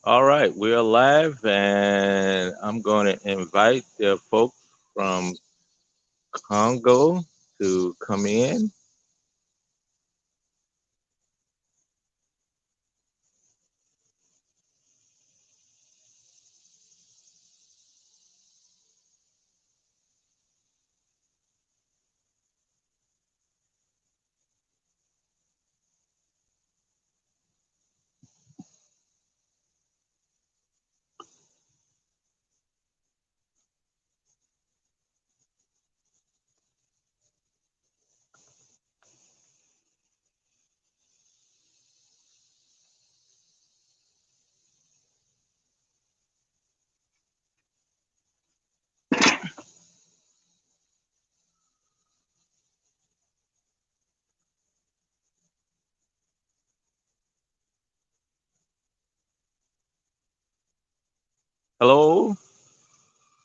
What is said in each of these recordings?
All right, we're live, and I'm going to invite the folks from Congo to come in. Hello,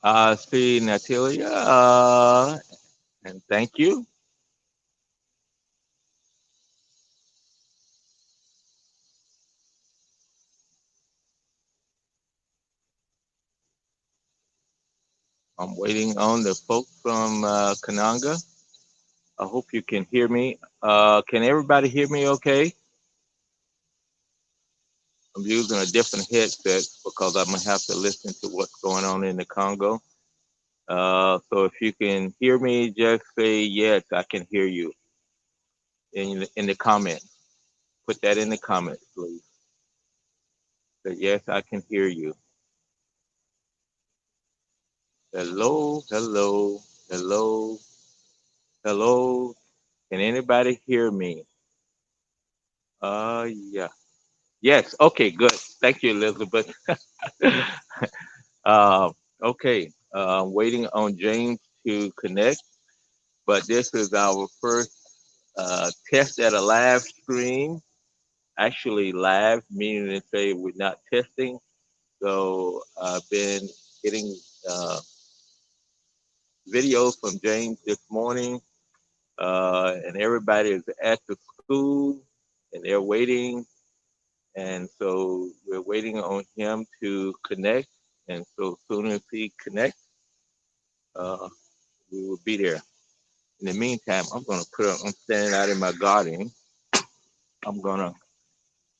I see Natalia, and thank you. I'm waiting on the folks from Kananga. I hope you can hear me. Can everybody hear me okay? I'm using a different headset because I'm going to have to listen to what's going on in the Congo. So if you can hear me, just say yes, I can hear you in the comments. Put that in the comments, please. Say yes, I can hear you. Hello, hello, hello, hello. Can anybody hear me? Yeah. Yes. Okay. Good. Thank you, Elizabeth. uh, okay. Waiting on James to connect, but this is our first test at a live stream. Actually, live, meaning to say we're not testing. So I've been getting videos from James this morning, and everybody is at the school and they're waiting. And so we're waiting on him to connect. And so as soon as he connects, uh, we will be there. In the meantime, I'm standing out in my garden. I'm going to,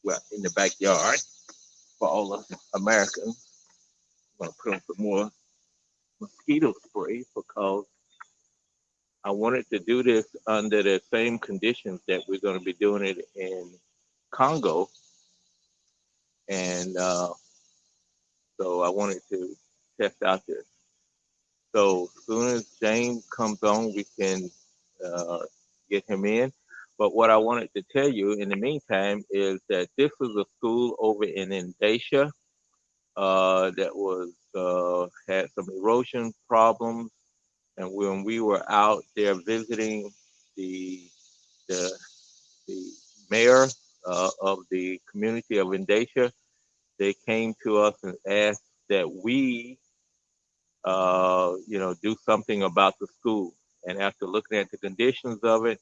well, in the backyard for all the Americans, I'm going to put on some more mosquito spray because I wanted to do this under the same conditions that we're going to be doing it in Congo, and so I wanted to test out this. So as soon as James comes on, we can uh, get him in. But what I wanted to tell you in the meantime is that this was a school over in Indacia that was had some erosion problems, and when we were out there visiting the the the mayor of the community of Indacia, they came to us and asked that we, do something about the school. And after looking at the conditions of it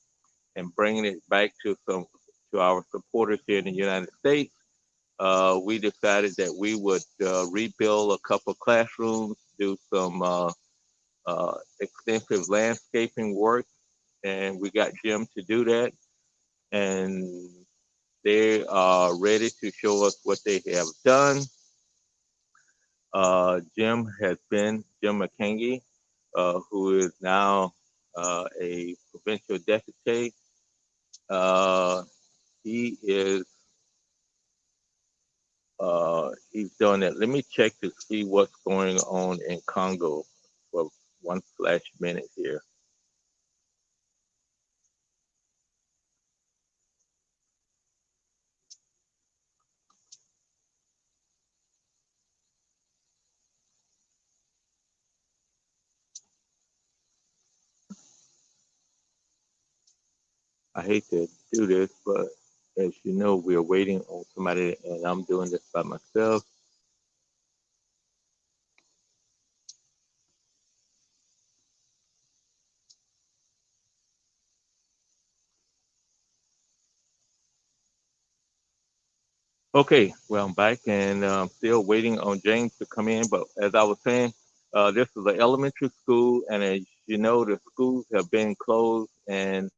and bringing it back to our supporters here in the United States, we decided that we would rebuild a couple of classrooms, do some extensive landscaping work, and we got Jim to do that. And they are ready to show us what they have done. Jim McKengie, who is now a provincial deputy. Uh, he is he's doing it. Let me check to see what's going on in Congo for one flash minute here. I hate to do this, but as you know, we're waiting on somebody, and I'm doing this by myself. Okay, well, I'm back and still waiting on James to come in. But as I was saying, this is an elementary school, and as you know, the schools have been closed, and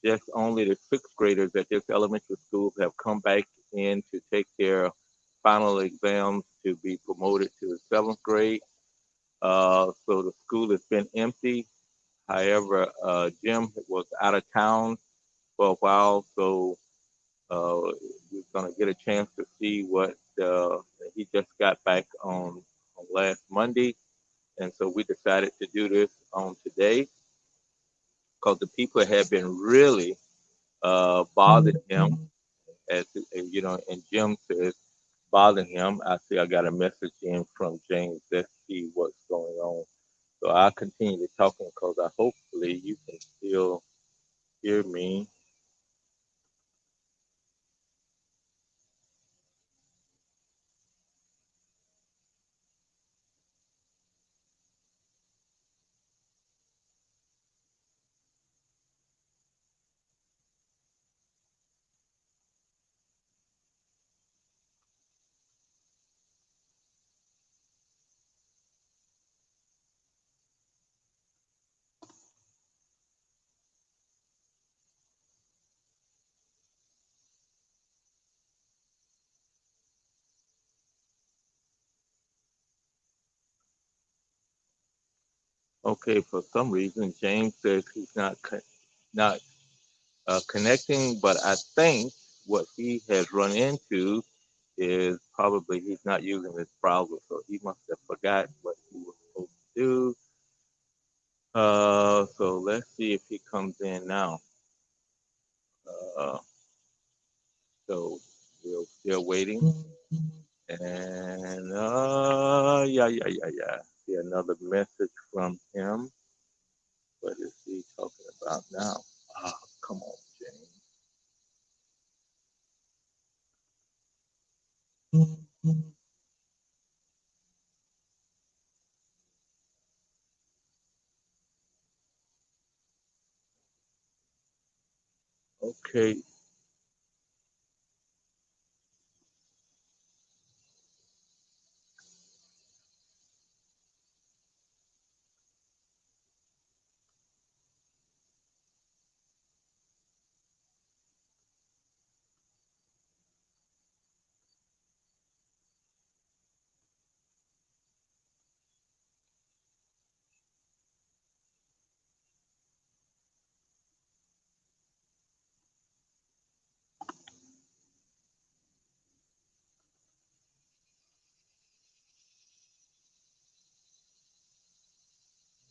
just only the sixth graders at this elementary school have come back in to take their final exams to be promoted to the seventh grade. So the school has been empty. However, Jim was out of town for a while, so we're going to get a chance to see what he just got back on last Monday. And so we decided to do this on today because the people have been really bothering him, as you know, and Jim says bothering him. I see I got a message in from James. Let's see what's going on. So I'll continue to talking because I hopefully you can still hear me. Okay, for some reason James says he's not connecting, but I think what he has run into is probably he's not using his browser, so he must have forgot what he was supposed to do. So let's see if he comes in now. Uh, so we're still waiting, and yeah. See another message from him. What is he talking about now? Ah, come on, James. Okay.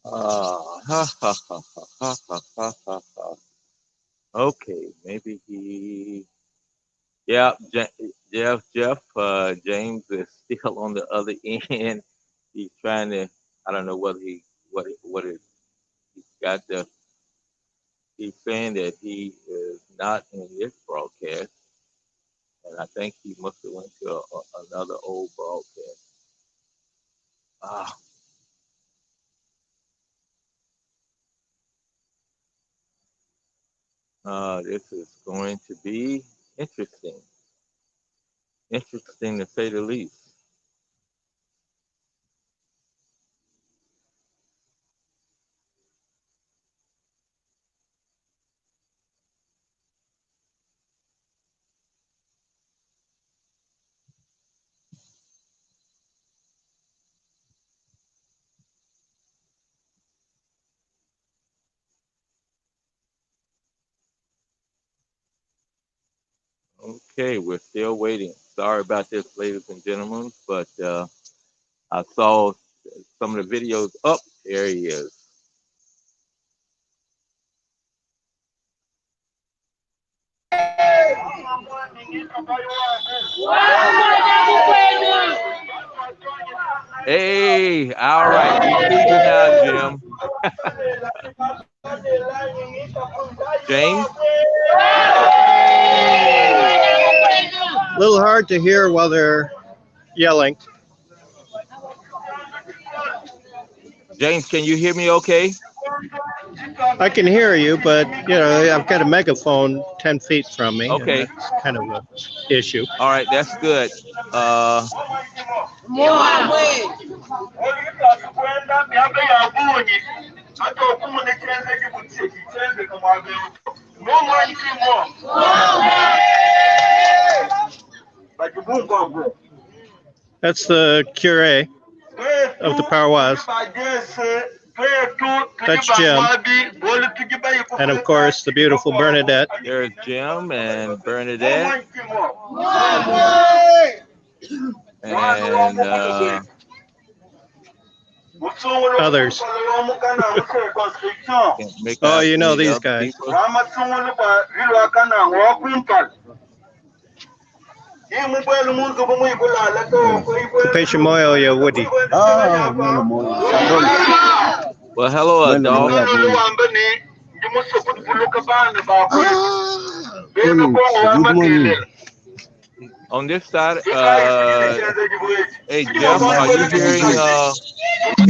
Ha ha ha ha ha ha ha ha ha. Okay, maybe he. Yeah, Jeff. James is still on the other end. He's trying to. I don't know whether what is he's got the. He's saying that he is not in this broadcast, and I think he must have went to another old broadcast. Ah, this is going to be interesting. Interesting to say the least. Okay, we're still waiting. Sorry about this, ladies and gentlemen, but I saw some of the videos up. There he is. Hey, all right. We see you now, Jim. James? A little hard to hear while they're yelling. James, can you hear me okay? I can hear you, but I've got a megaphone 10 feet from me, and Okay. that's kind of a issue. All right, that's good. That's the curé of the Parois. That's Jim. And of course, the beautiful Bernadette. There's Jim and Bernadette. And Others. can't make Oh, out you know any these other guys. people. Moyo ya Woody. Ah, bueno, muy Well, hello, bueno, dog. muy good morning. On this side, hey Jeff, are you hearing me and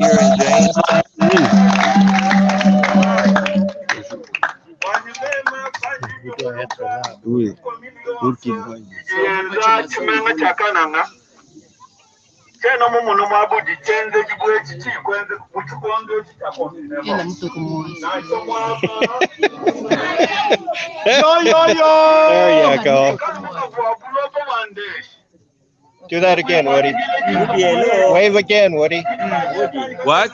hearing James? Oui, good boy. There you go. Do that again, Woody. Wave again, Woody. What?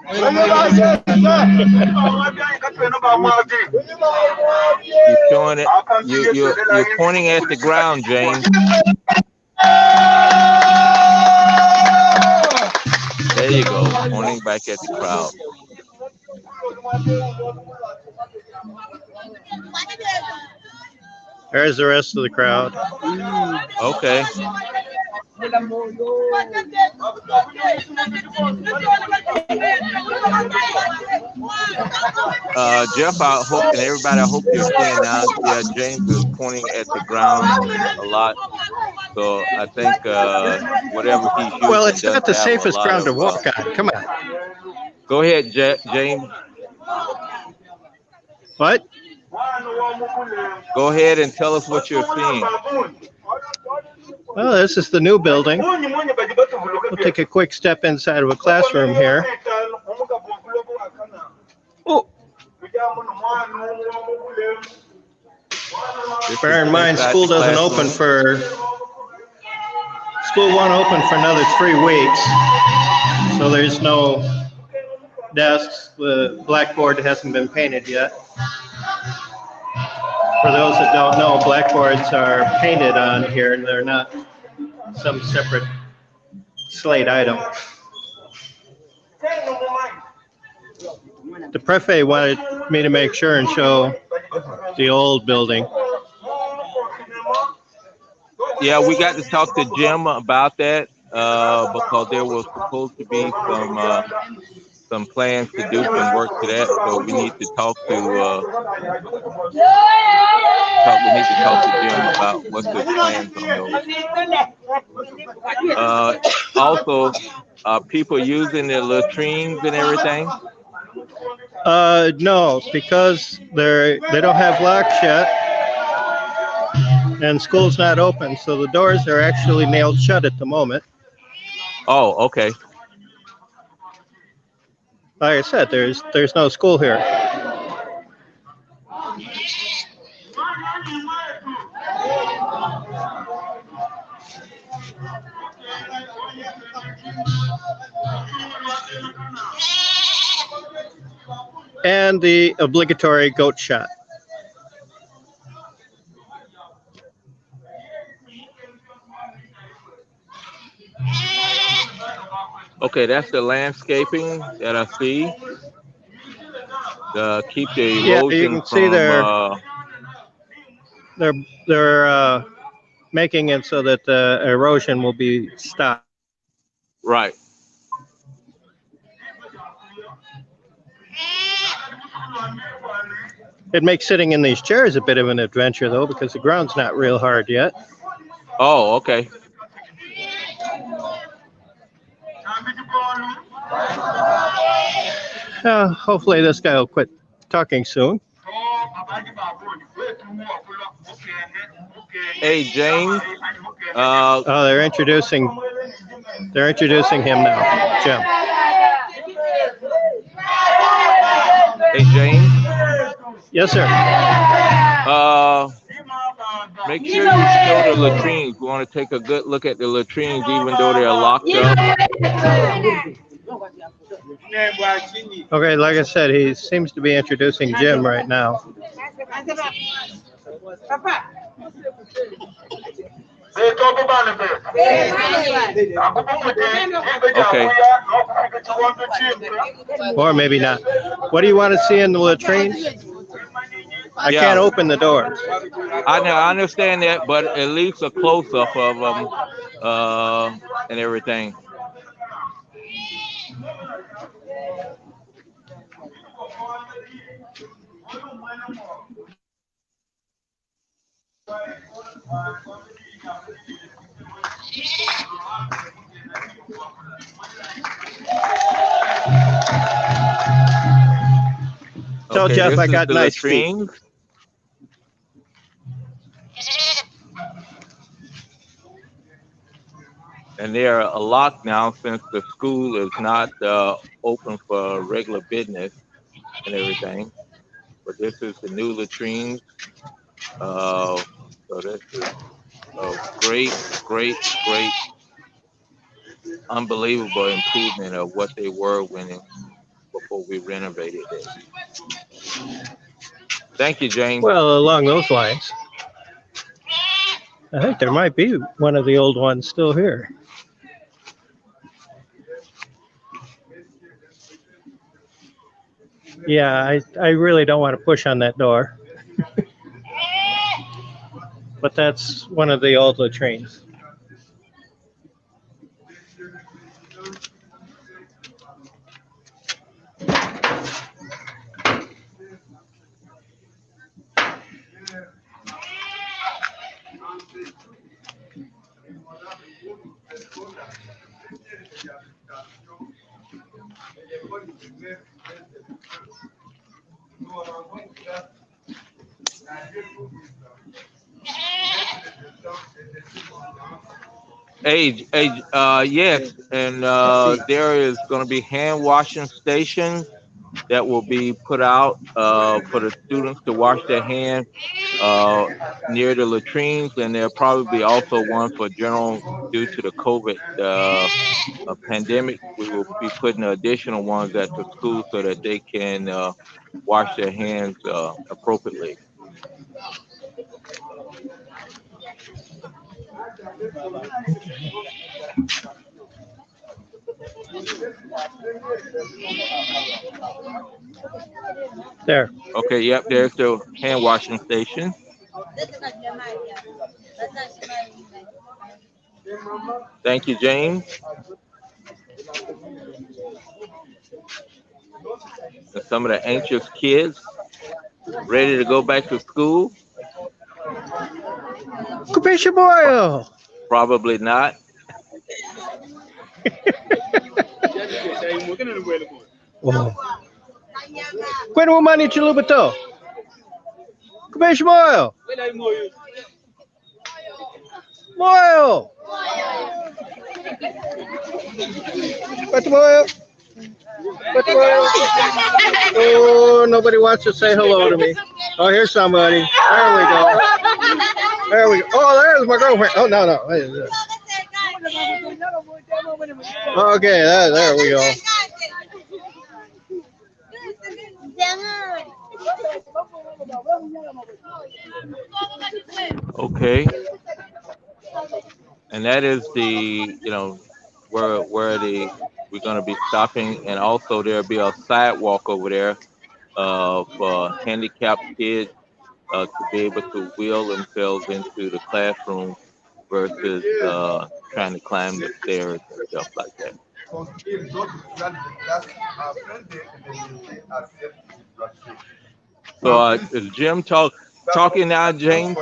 You're showing it. You're pointing at the ground, James. There you go, pointing back at the crowd. There's the rest of the crowd. Okay. Jeff, I hope, and everybody, I hope you're seeing now. Yeah, James is pointing at the ground a lot. So I think whatever he's using. Well, it's not the doesn't have a safest lot ground to of, walk on. Come on. Go ahead, James. What? Go ahead and tell us what you're seeing. Well, this is the new building. We'll take a quick step inside of a classroom here. Oh. Bear in mind, school doesn't open for. School won't open for another 3 weeks, so there's no desks. The blackboard hasn't been painted yet. For those that don't know, blackboards are painted on here, and they're not some separate slate item. The prefect wanted me to make sure and show the old building. Yeah, we got to talk to Jim about that because there was supposed to be some plans to do some work to that. So we need to talk to Jim about what's the plans on those. Also, people using the latrines and everything. No, because they don't have locks yet, and school's not open, so the doors are actually nailed shut at the moment. Oh, okay. Like I said, there's no school here. And the obligatory goat shot. Okay, that's the landscaping that I see. Keep the erosion you can from. See they're making it so that the erosion will be stopped. Right. It makes sitting in these chairs a bit of an adventure, though, because the ground's not real hard yet. Oh, okay. Hopefully this guy will quit talking soon. Hey, James. Oh, they're introducing him now, Jim. Hey, James. Yes, sir. Make sure you show the latrines. We want to take a good look at the latrines, even though they're locked up. Okay, like I said, he seems to be introducing Jim right now. Okay. Or maybe not. What do you want to see in the latrines? I can't open the doors. I understand that, but at least a close-up of them and everything. Tell Okay, Jeff this I is got the nice feet. latrines. And they are locked now since the school is not open for regular business and everything. But this is the new latrines. So this is a great, unbelievable improvement of what they were before we renovated it. Thank you, James. Well, along those lines, I think there might be one of the old ones still here. Yeah, I really don't want to push on that door. But that's one of the old latrines. Yes, and there is going to be hand washing stations that will be put out for the students to wash their hands uh, near the latrines, and there'll probably be also one for general due to the COVID pandemic. We will be putting additional ones at the school so that they can wash their hands appropriately. There. Okay, yep, there's the hand washing station. Thank you, James. And some of the anxious kids ready to go back to school? Kubishaboyo! Probably not. Oh. Kwenu mani chilubato. Kubishaboyo! Moyo! Kubishaboyo! Oh, nobody wants to say hello to me. Oh, here's somebody. There we go. There we go. Oh, there's my girlfriend. Oh, no. Okay, there we go. Okay. And that is where we're going to be stopping, and also there'll be a sidewalk over there for handicapped kids to be able to wheel themselves into the classroom versus trying to climb the stairs and stuff like that. So is Jim talking now, James?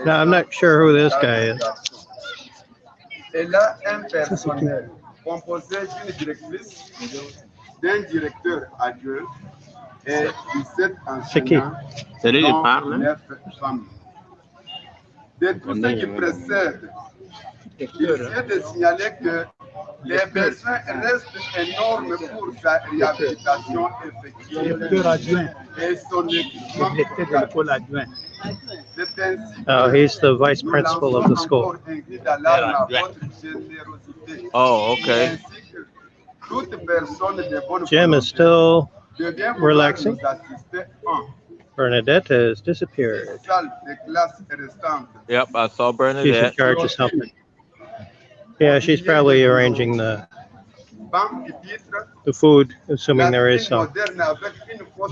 Now, I'm not sure who this guy is. Elle a un personnel composé d'une directrice, d'un directeur adjoint et 17 enseignants, dont 9 femmes. De tout ce qui précède, il vient de signaler que les besoins restent énormes pour sa réhabilitation effective et son équipement. Oh, he's the vice principal of the school. Oh, okay. Jim is still relaxing. Bernadette has disappeared. Yep, I saw She's in Bernadette. charge of something. Yeah, she's probably arranging the food, assuming there is some.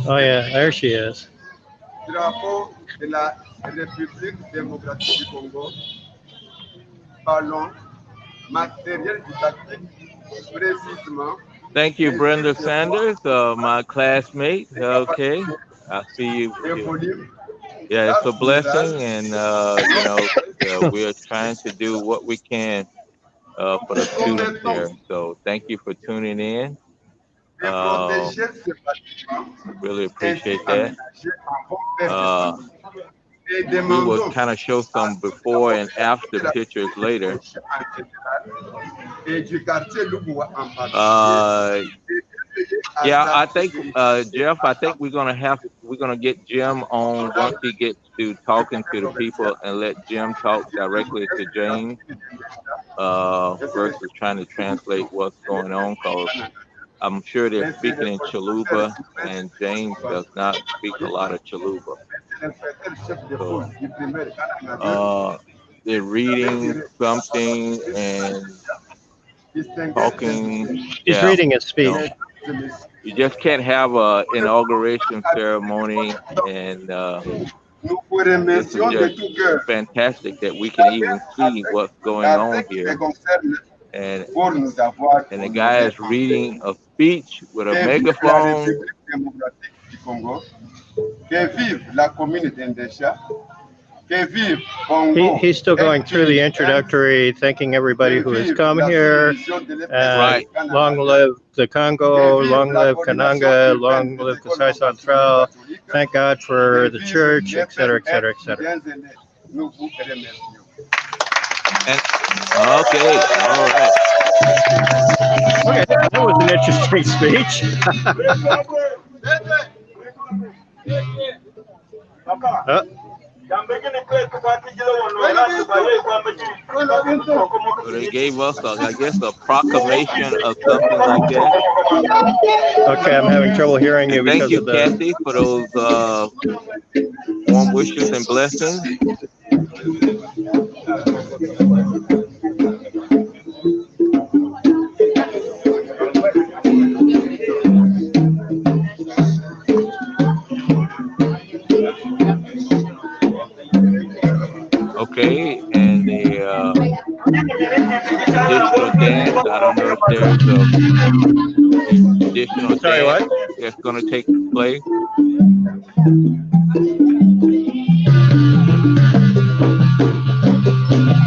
Oh yeah, there she is. Drapeau de la République démocratique du Congo, ballon, matériel didactique, précisément. Thank you, Brenda Sanders, my classmate. Okay, I see you. Yeah, it's a blessing, and we are trying to do what we can for the students here. So thank you for tuning in. Really appreciate that. We will kind of show some before and after pictures later. Yeah, I think Jeff, I think we're gonna get Jim on once he gets to talking to the people and let Jim talk directly to James versus trying to translate what's going on, because I'm sure they're speaking in Chaluba, and James does not speak a lot of Chaluba. So, they're reading something and talking. He's reading his speech. You just can't have an inauguration ceremony, and this is just fantastic that we can even see what's going on here. And the guy is reading a speech with a megaphone. He's still going through the introductory, thanking everybody who has come here. Right. Long live the Congo, long live Kananga, long live Kasai Central. Thank God for the church, etc., etc., etc. And, okay, all right. Okay, that was an interesting speech. So they gave us, I guess, a proclamation of something like that. Okay, I'm having trouble hearing you because Thank you, of the... Kathy, for those warm wishes and blessings. Okay, and the additional dance, I don't know if there's a additional dance that's going to take place.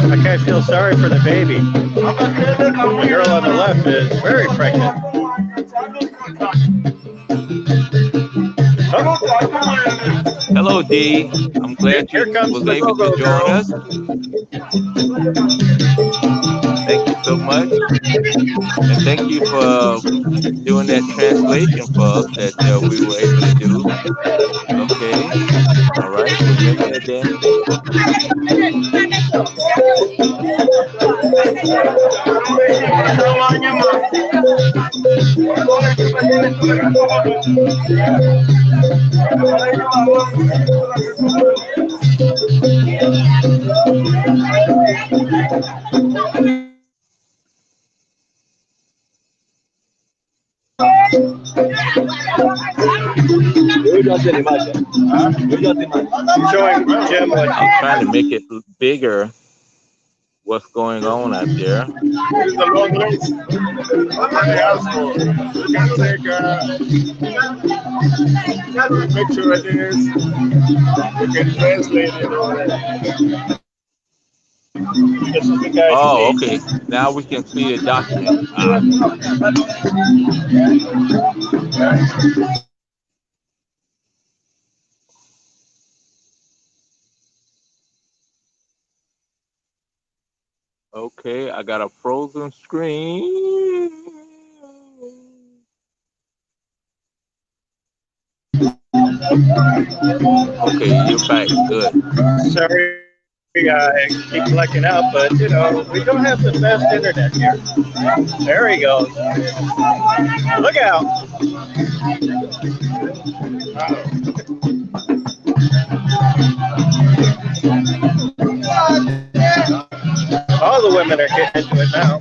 I kind of feel sorry for the baby. The girl on the left is very pregnant. Hello, Dee. I'm glad you was able to join us. Thank you so much. And thank you for doing that translation for us that we were able to do. Okay. All right. So women are dancing. Showing Jim what... I'm trying to make it bigger. What's going on out there? It's a long list. What they ask for. You can take a picture of this. You can translate it all that. This is the guy's Oh, page. okay. Now we can see the document. Okay, I got a frozen screen. Okay, you're back. Good. Sorry, I keep collecting out, but you know, we don't have the best internet here. There he goes. Look out. All the women are getting into it now.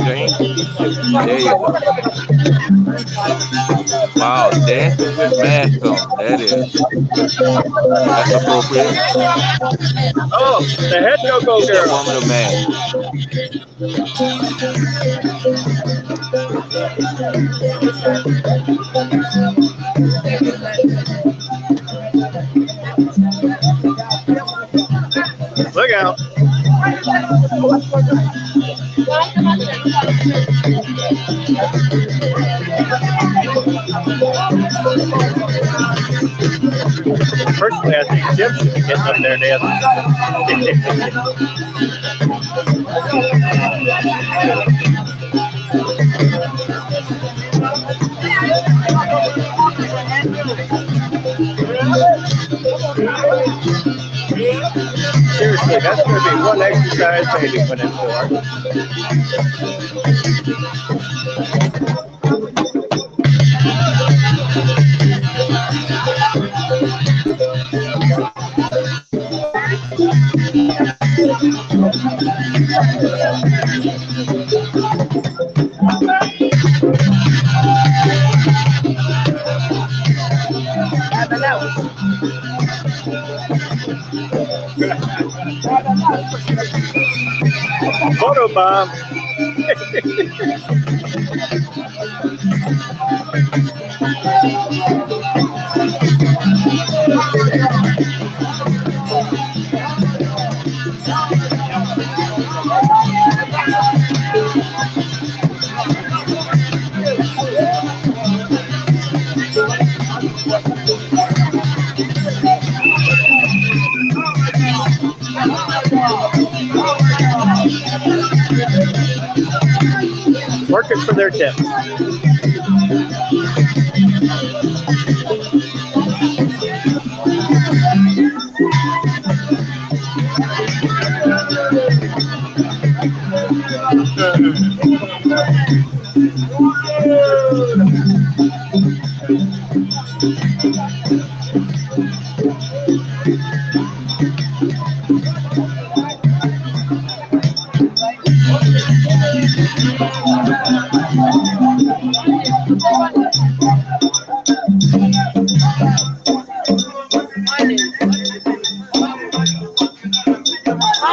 James, there you go. Wow, dancing with masks on. That's appropriate. Oh, the head go-go Get that girl. woman a mask. Look out. Personally, I think Jim should be getting up there dancing. Seriously, that's going to be one exercise maybe put in for. Photo bomb. Working for their tips.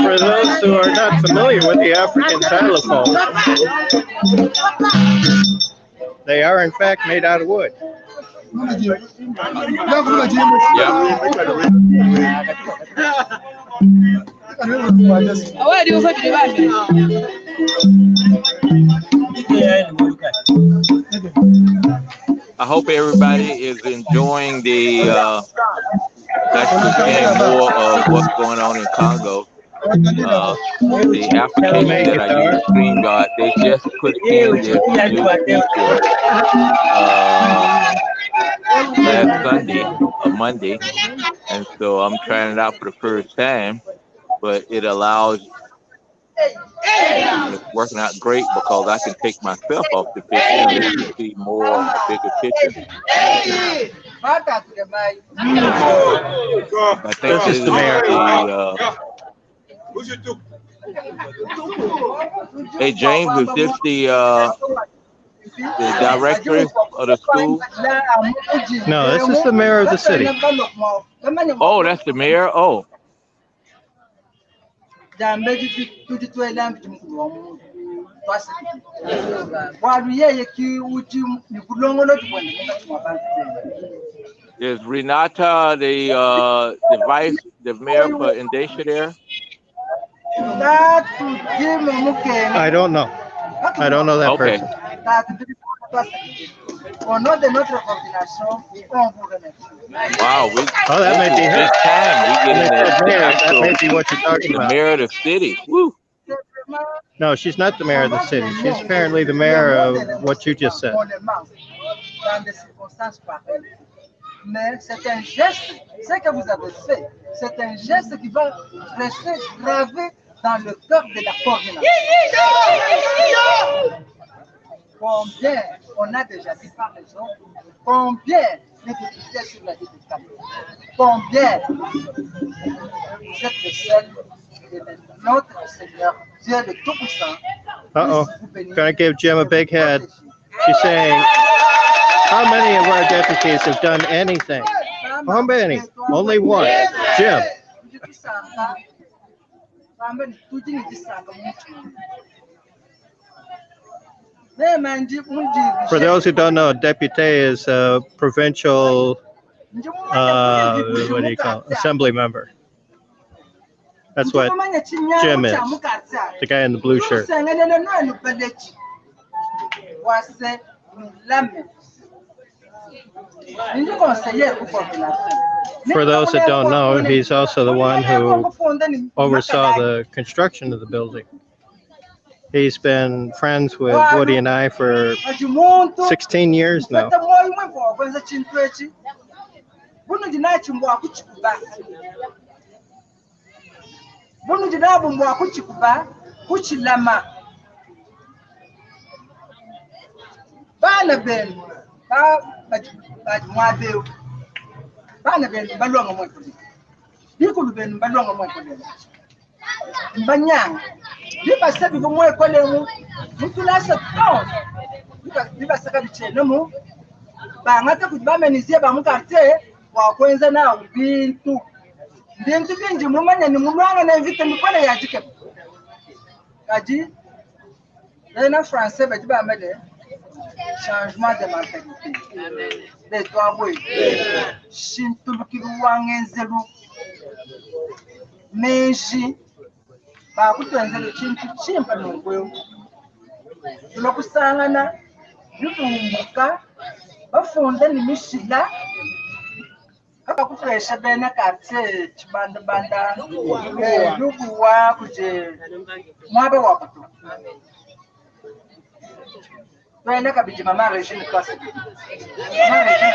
For those who are not familiar with the African xylophone, they are in fact made out of wood. I hope everybody is enjoying the actually seeing more of what's going on in Congo. The application that I use, StreamYard, they just put in this new feature last Sunday or Monday, and so I'm trying it out for the first time. But it allows, it's working out great because I can take myself off the picture and let you see more of the bigger picture. I think this is the hey James, is this the director of the school? No, this is the mayor of the city. Oh, that's the mayor. Oh, Is Renata the mayor for Indonesia there? I don't know. I don't know that Okay. person. Wow, Oh, that may be her. this time we get in That may be what you're talking the about. mayor of the city. Woo. No, she's not the mayor of the city. She's apparently the mayor of what you just said. Mais c'est un geste, ce que vous avez fait, c'est un geste qui va rester gravé dans le cœur de la coordination. Combien on a déjà dit par les autres, combien de députés sur la liste de campagne, combien vous êtes le seul de notre Seigneur, Dieu de Tout-Puissant. Uh-oh, gonna give Jim a big head. She's saying, how many of our deputies have done anything? How many? Only one. Jim. For those who don't know, deputy is a provincial, what do you call it? Assembly member. That's what Jim is, the guy in the blue shirt. For those that don't know, he's also the one who oversaw the construction of the building. He's been friends with Woody and I for 16 years now. Changement de mentalité. Les trois boys. Shintulukiruwangenzelu. Menshi. Bakutwenzelu chintu chimpa nongweu. Tulokusangana. Lubumuka. Bafunde ni mishila. Bakutwesha bena quartier chibanda banda. Luguwa kuje. Mwabe wakutu. Tuende kabiji mama Regine kwasi. Mama Regine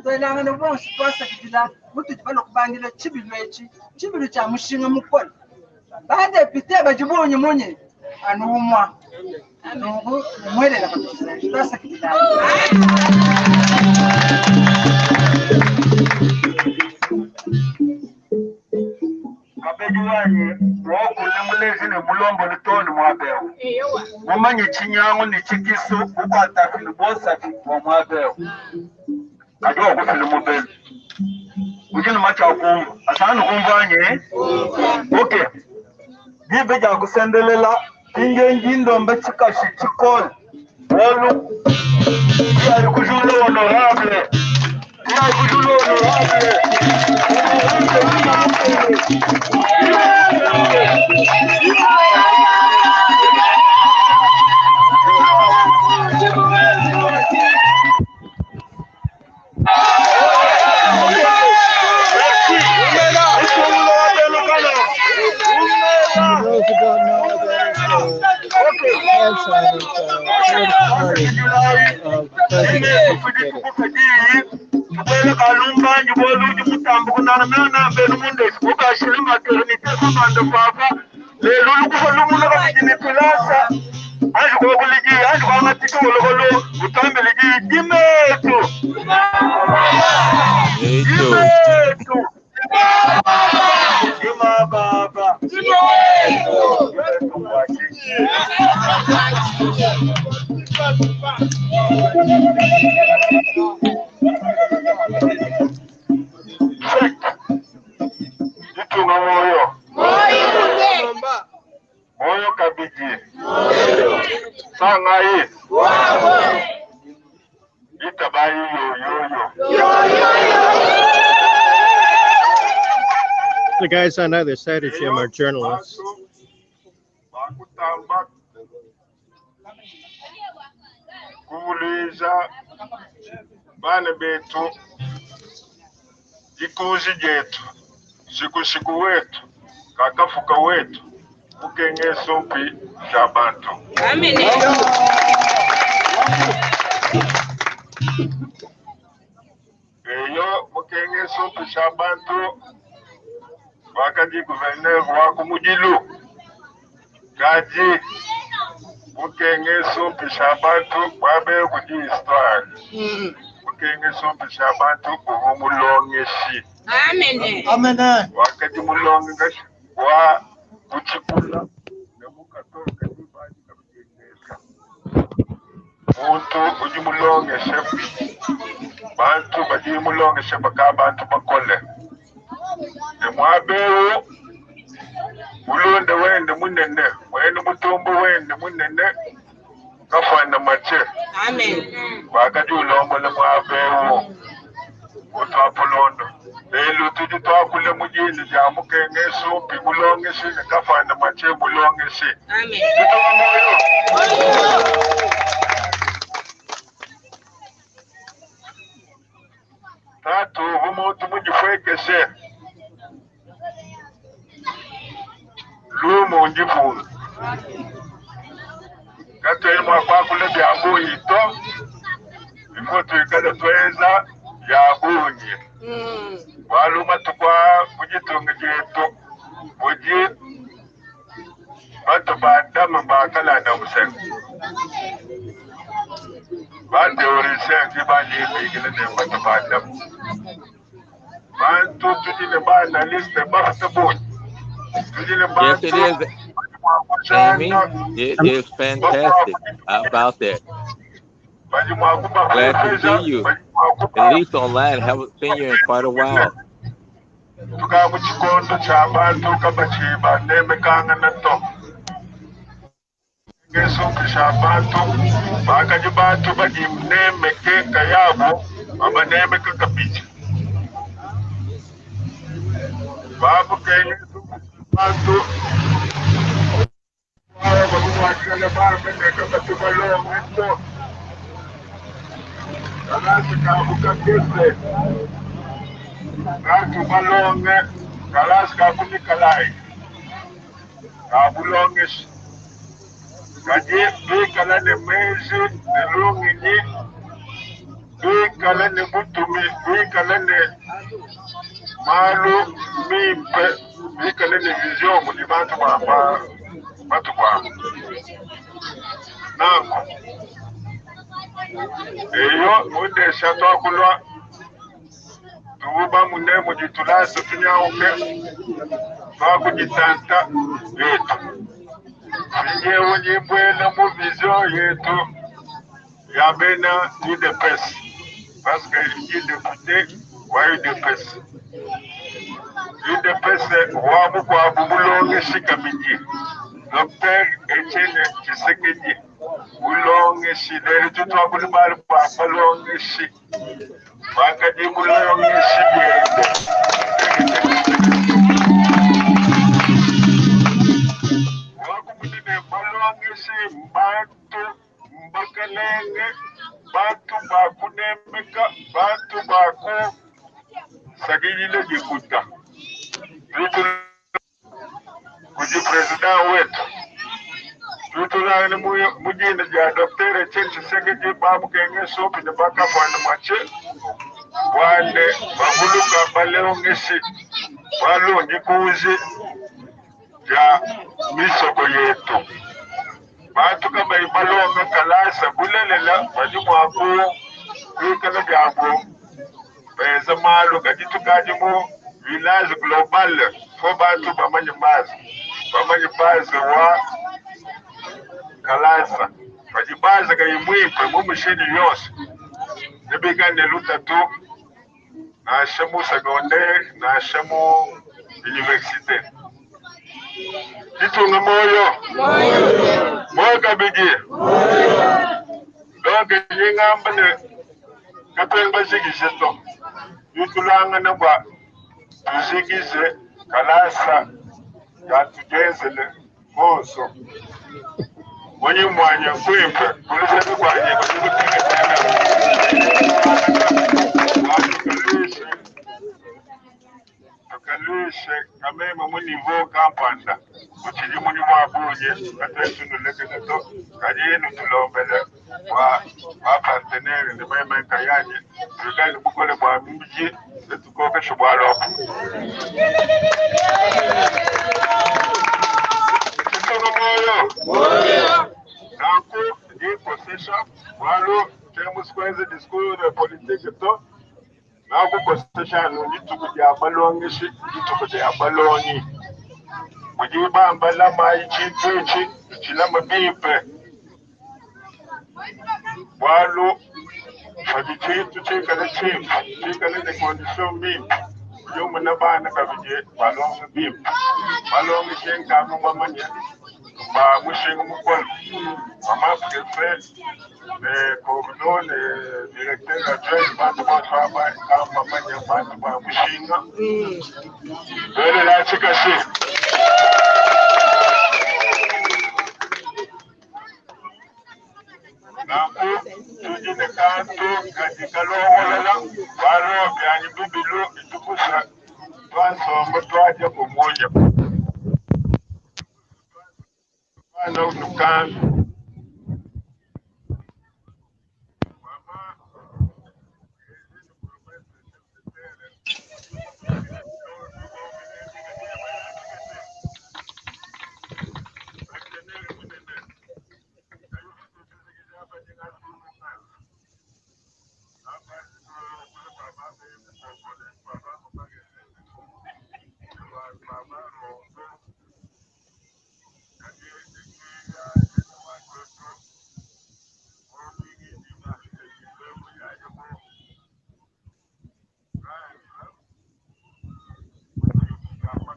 Tuende na bonsi kwasa kidila mutu jibalo kubandila chibilwechi chibilu cha mushinga mukole. Baada pite bajibonye munye anumwa. Anungu mwele na kwasa kidila. Abejuwanye wokule mulezi ne mulombo litoni mwabeo. Mumanye chinyango ni chikisu ukwata fili bosa wa mwabeo. Kajua kufili mubeli. Ujini macha wakumbu. Asanu kumvanye. Okay. Gibeja kusendelela. Inge njindo mbechika shichikoli. Wolu. Ya yukujulu honorable. Ya yukujulu honorable. Kalumbanji boluji mutambu kunana mena mbenu munde ukashiri maternité komando papa lelo lukufalo muna kabijini pilasa anji kwa kuliji anji kwa matiki wolokolo utambe liji dimetu dimetu dima baba dimetu biji. Sangai. Itabai yo. The guys on either side of him are journalists. Kuuliza bana betu jikuzi jetu siku wetu kakafuka wetu ukenge sompi shabantu. Amen. Eyo mukenge sompi shabantu wakati gouverneur wako mujilu kaji mukenge sompi shabantu babe kudi histoire. Mukenge sompi shabantu umulongeshi. Amen. Amen. Wakati mulongeshi wa kuchikula nemukatoka nibadi kabijengeka. Muntu ujimulongeshe bantu bajimulongeshe bakabantu bakole. Nemwabewo ulonde wende munene wende mutumbu wende munene kafana mache. Amen. Wakati ulombo nemwabewo utapolondo lelo tuji twakule mujini ja mukenge sompi mulongeshi nekafana mache mulongeshi. Amen. Tatu umutu mujifwekeshe lumu njifunu katwe mwakule byabunyi to ifoto ikada tweza byabunyi waluma tukwa kujitunga jetu uji batu badama bakala na usenga bande orisengi bali ikile ne batu badama bantu tujine bana liste baftabuni. Yes, it is, Amy. It is fantastic. How about that? Glad to see you. At least online. Haven't seen you in quite a while. Babu kenge bantu babu wakala babu neka batubalo mito kalasi kabuka kese katu balonge kalasi kabuni kalai kabulonge kaje bikala ne mezi ne longi ni bikala ne mutumi bikala ne malu mimpe bikale ne vision mu dibantu mamba batu kwa nako eyo munde shato kulwa tuba munne mu ditulasa tunyauke bakujitanta yetu yewe nyibwela mu vision yetu yabena UDPS parce que UDPS wa UDPS UDPS wabu kwa bulonge shikamiji Dr. Etienne Tshisekedi bulonge shi dere tutwa bulibali kwa bulonge shi wakati bulonge shi wakumudine bulonge shi mbantu mbakalenge bantu bakunemeka bantu baku sagilile jikuta vitu kuji president wetu vitu na mujina ja Dr. Etienne Tshisekedi babu kenge sopi ne baka fana mache wande babuluka balongeshi balongi kuzi ya misoko yetu batu kama ibalonga kalasa bulelela bajumwaku kwikala byabo beza malu kaditu kadimu village global fo batu bamanyi bazi wa kalasa bajibaza kayimwipe mumishini yose nebigane lutatu na shamu secondaire na shamu université Kitunga moyo. Moyo kabigi. Donc yingamba ne kapemba sigiseto. Yutulanga na kwa tusigize kalasa ya tugezele moso. Mwenye mwanya kwempe kulisa kwanye kutikutike tena. Tukalushe kamema mu niveau kampanda kuchili muni mwabunye katesu nulekele to kajenu tulombele wa partenaire ni mema kayanye tugali bukole bwa mbiji tukoke shubwalo tukono moyo danku di possession walo temos kwenze discours politique to na ku possession ni tukuje abalongi shi tukuje abaloni mujiba ambala mai chichi chilama bipe walo fadichi tuchikale chief chikale de condition bipe yo muna bana kabije balongi bipe balongi chenga ngoma manya ba mushinga mukol mama prefe coordonne directeur adjoint bantu ba travail kama manya bantu ba mushinga bele la chikasi naku tujine kanto katika loholela walo byanyi bibilo itukusa twansombo twaje kumoja bana unukanto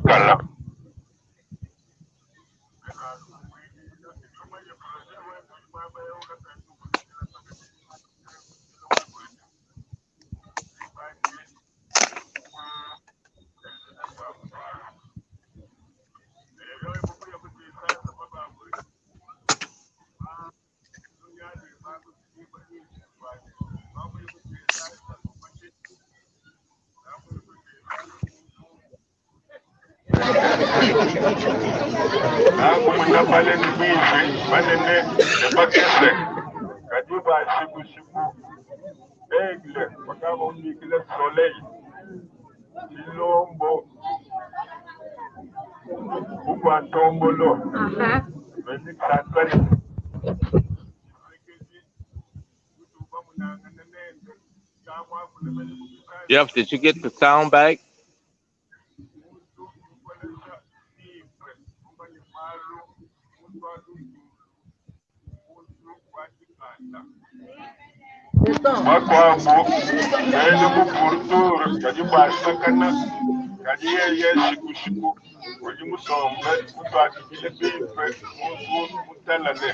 kala kumuna pale ni bizi pale ne bakese kajiba shiku egle wakama unikile soleil ilombo ukwa ntombolo bezi katani Jeff, did you get the sound back? Makwambo ene mupuruturu kaji basakana kaji ye shiku kaji musombe mutwakikile bipe mutalale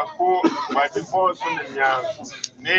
ako madifonso ne nyangu ne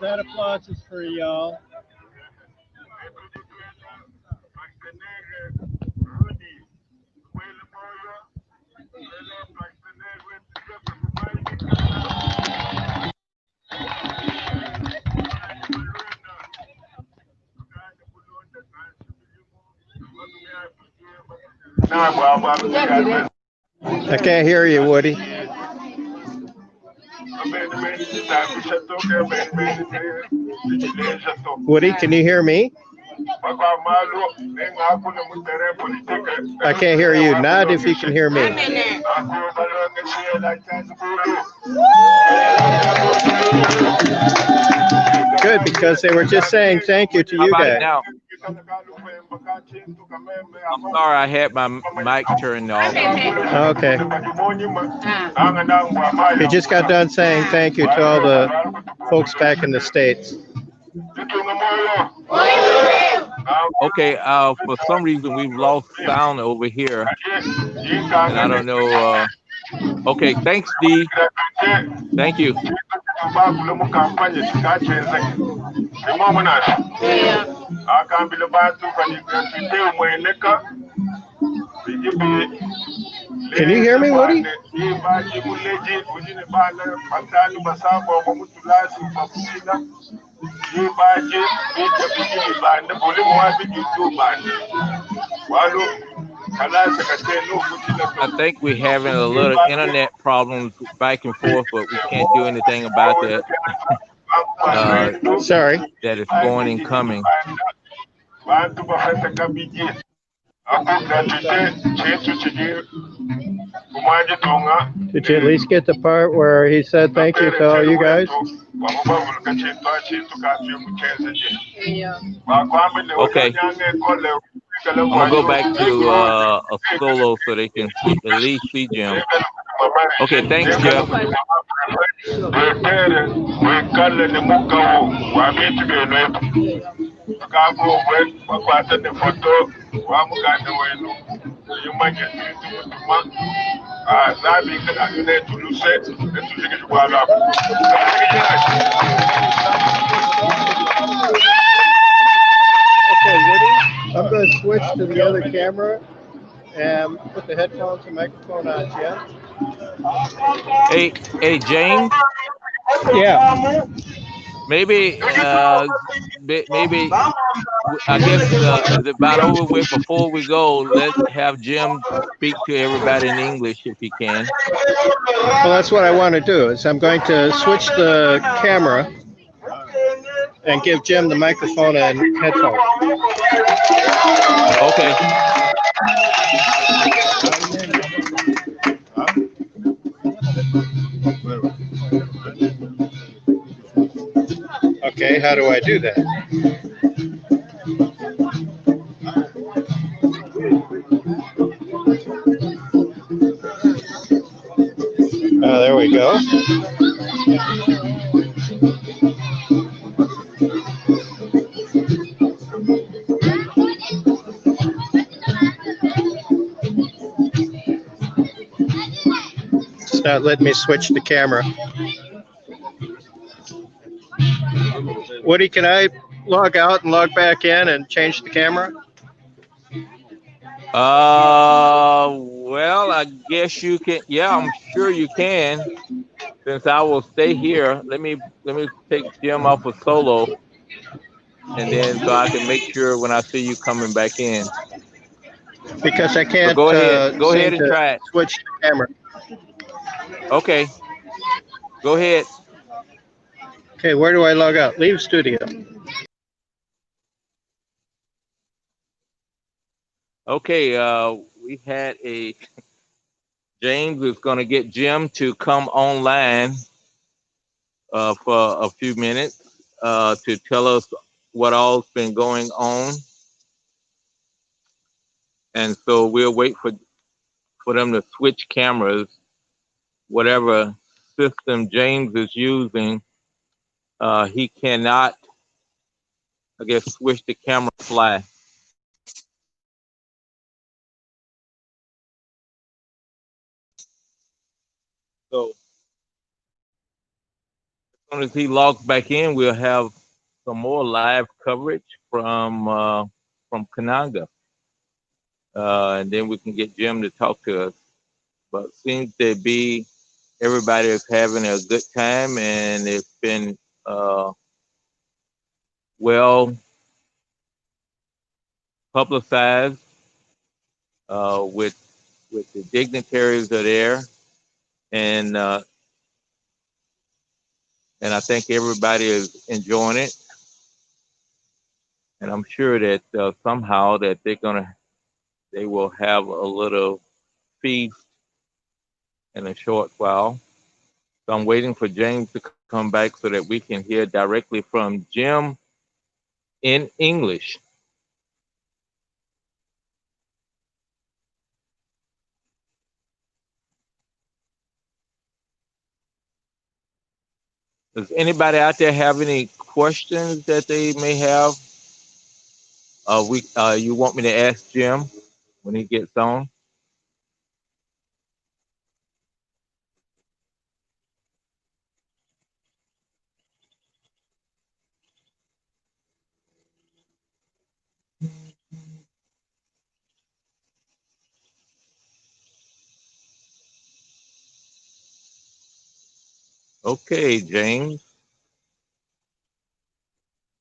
That applause is for y'all. I can't hear you, Woody. Woody, can you hear me? I can't hear you. Not if you can hear me. Good, because they were just saying thank you to How you about it guys. now? I'm sorry, I had my mic turned off. Okay. He just got done saying thank you to all the folks back in the States. Okay, for some reason we've lost sound over here, and I don't know. Okay, thanks, Dee. Thank you. Can you hear me, Woody? I think we're having a little internet problems back and forth, but we can't do anything about that. Sorry. That it's going and coming. Did you at least get the part where he said thank you to all you guys? Okay. I'm gonna go back to a solo so they can at least see Jim. Okay, thanks, Jeff. Okay, Woody, I'm going to switch to the other camera and put the headphones and microphone on, Jim. Hey, James. Yeah. Maybe I guess is about over with. Before we go, let's have Jim speak to everybody in English if he can. Well, that's what I want to do. Is I'm going to switch the camera and give Jim the microphone and headphones. Okay. Okay, how do I do that? There we go. It's not letting me switch the camera. Woody, can I log out and log back in and change the camera? Well, I guess you can. Yeah, I'm sure you can. Since I will stay here, let me take Jim off of solo, and then so I can make sure when I see you coming back in. Because I can't. So go ahead and try it. Switch the camera. Okay. Go ahead. Okay, where do I log out? Leave studio. Okay, we had James is going to get Jim to come online for a few minutes to tell us what all's been going on. And so we'll wait for them to switch cameras, whatever system James is using. He cannot, I guess, switch the camera fly. So as soon as he logs back in, we'll have some more live coverage from Kananga. And then we can get Jim to talk to us. But seems to be everybody is having a good time, and it's been well publicized with the dignitaries are there, and I think everybody is enjoying it. And I'm sure that somehow that they will have a little feast in a short while. So I'm waiting for James to come back so that we can hear directly from Jim in English. Does anybody out there have any questions that they may have? You want me to ask Jim when he gets on? Okay, James.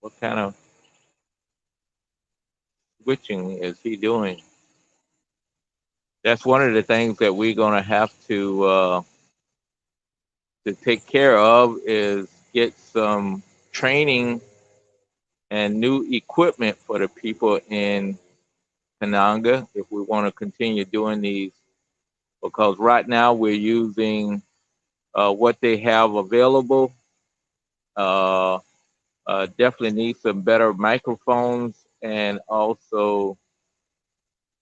What kind of switching is he doing? That's one of the things that we're going to have to take care of is get some training and new equipment for the people in Kananga if we want to continue doing these. Because right now we're using what they have available. Uh, definitely need some better microphones and also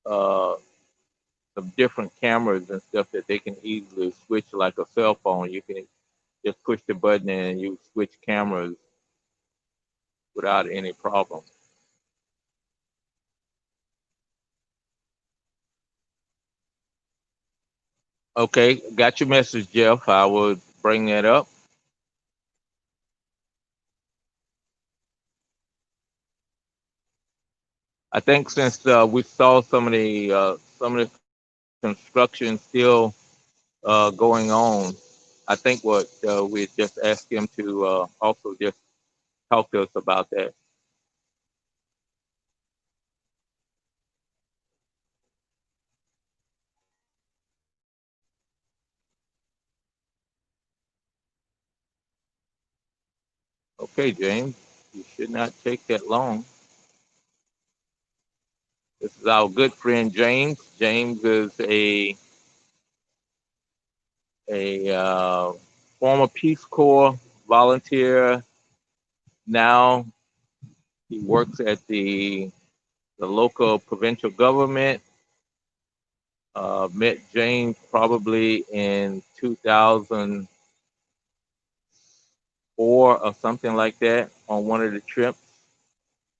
uh, some different cameras and stuff that they can easily switch like a cell phone. You can just push the button and you switch cameras without any problem. Okay, got your message, Jeff. I will bring that up. I think since we saw some of the construction still going on, I think what we just asked him to also just talk to us about that. Okay, James, you should not take that long. This is our good friend James. James is a former Peace Corps volunteer. Now he works at the local provincial government. Met James probably in 2004 or something like that on one of the trips,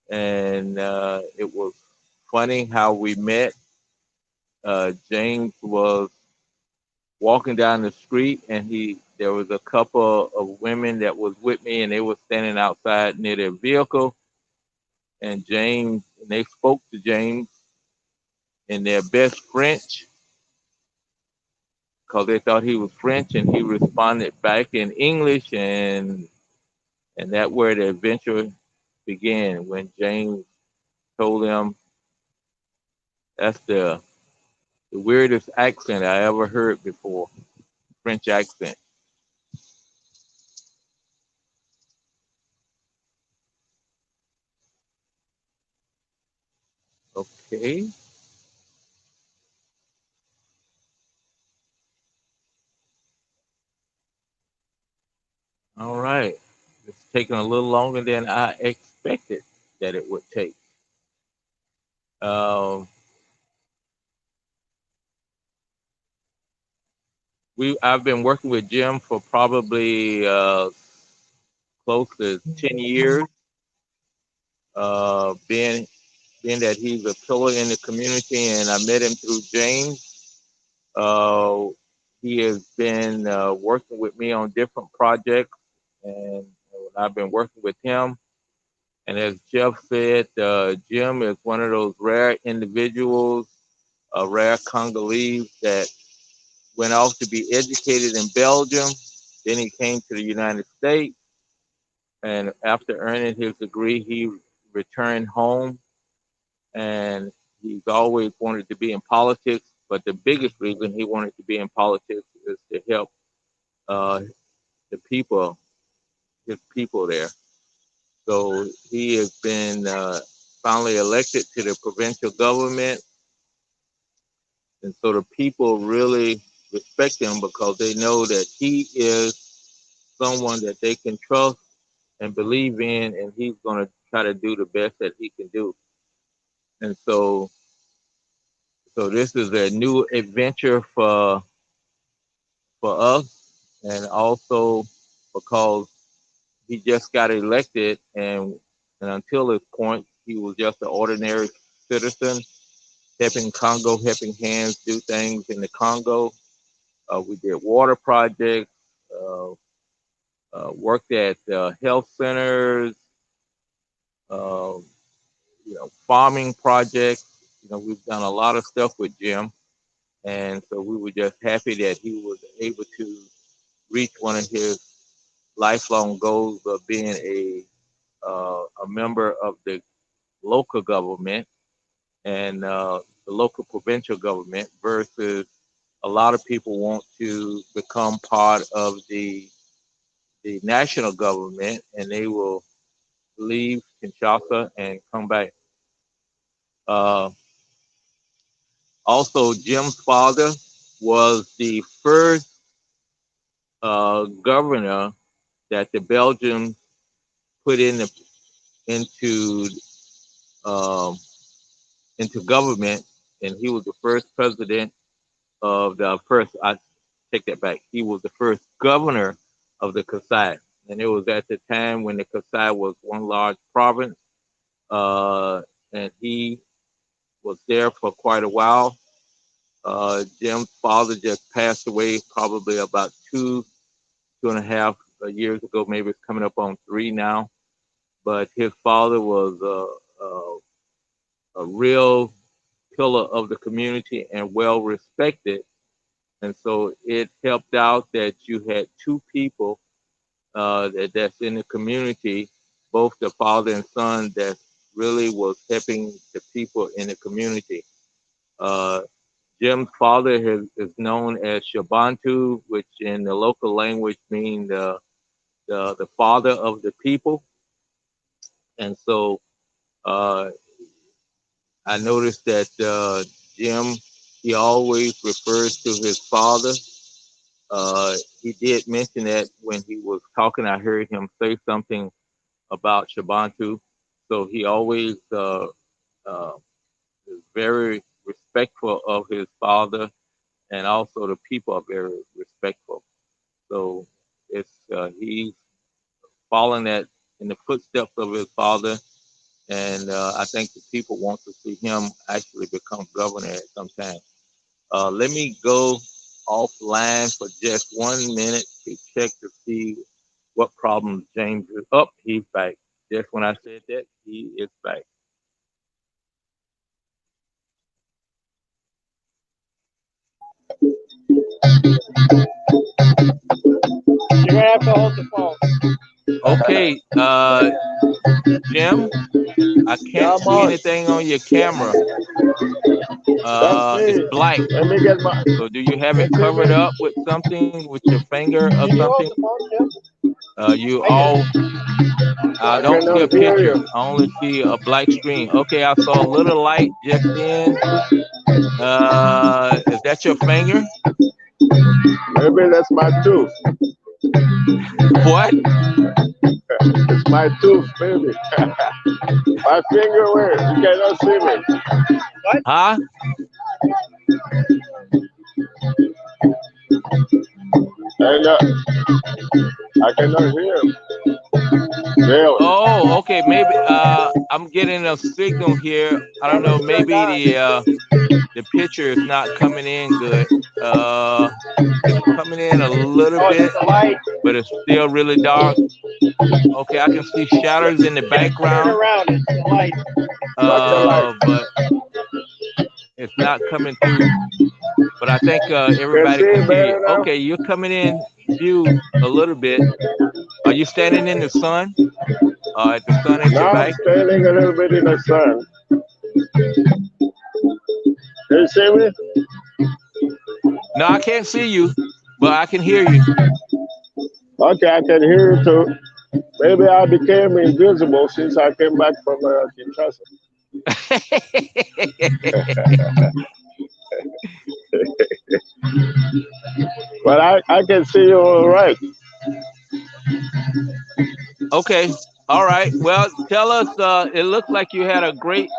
and it was funny how we met. James was walking down the street, and there was a couple of women that was with me, and they were standing outside near their vehicle, and they spoke to James in their best French because they thought he was French, and he responded back in English, and that where the adventure began when James told him that's the weirdest accent I ever heard before, French accent. Okay, all right. It's taking a little longer than I expected that it would take. Um, I've been working with Jim for probably close to 10 years. Being that he's a pillar in the community, and I met him through James. Uh, he has been working with me on different projects, and I've been working with him. And as Jeff said, Jim is one of those rare individuals, a rare Congolese that went off to be educated in Belgium. Then he came to the United States, and after earning his degree, he returned home and he's always wanted to be in politics, but the biggest reason he wanted to be in politics is to help uh, the people, his people there. So he has been finally elected to the provincial government, and so the people really respect him because they know that he is someone that they can trust and believe in, and he's going to try to do the best that he can do. And so this is a new adventure for us, and also because he just got elected, and until this point, he was just an ordinary citizen, helping Congo, helping hands do things in the Congo. We did water projects, uh, worked at health centers, uh, farming projects. We've done a lot of stuff with Jim, and so we were just happy that he was able to reach one of his lifelong goals of being a member of the local government and the local provincial government versus a lot of people want to become part of the national government, and they will leave Kinshasa and come back. Uh, Also, Jim's father was the first governor that the Belgians put into um, into government, and he was the first president of the first. I take that back. He was the first governor of the Kasai, and it was at the time when the Kasai was one large province, and he was there for quite a while. Jim's father just passed away probably about 2.5 years ago. Maybe it's coming up on 3 now. But his father was a real pillar of the community and well respected. And so it helped out that you had two people that's in the community, both the father and son, that really was helping the people in the community. Uh, Jim's father is known as Shabantu, which in the local language means the father of the people. And so uh, I noticed that Jim, he always refers to his father. He did mention that when he was talking, I heard him say something about Shabantu. So he always uh, is very respectful of his father, and also the people are very respectful. So he's following that in the footsteps of his father, and I think the people want to see him actually become governor at some time. Let me go offline for just 1 minute to check to see what problems James is. Oh, he's back. Just when I said that, he is back. You're gonna have to hold the phone. Okay, Jim, I can't see anything on your camera. It's black. Let me get my. So do you have it covered up with something, with your finger or something? You all, I don't see a picture. I only see a black screen. Okay, I saw a little light just then. Is that your finger? Maybe that's my tooth. What? It's my tooth, maybe. My finger, where? You cannot see me. What? Huh? I cannot hear. Really? Oh, okay. Maybe I'm getting a signal here. I don't know. Maybe the picture is not coming in good. It's coming in a little bit, but it's still really dark. Okay, I can see shadows in the background. But it's not coming through. But I think everybody can hear you. Okay, you're coming in view a little bit. Are you standing in the sun? At the sun at your back? I'm standing a little bit in the sun. Can you see me? No, I can't see you, but I can hear you. Okay, I can hear you too. Maybe I became invisible since I came back from Kinshasa. But I can see you all right. Okay. All right. Well, tell us. It looks like you had a great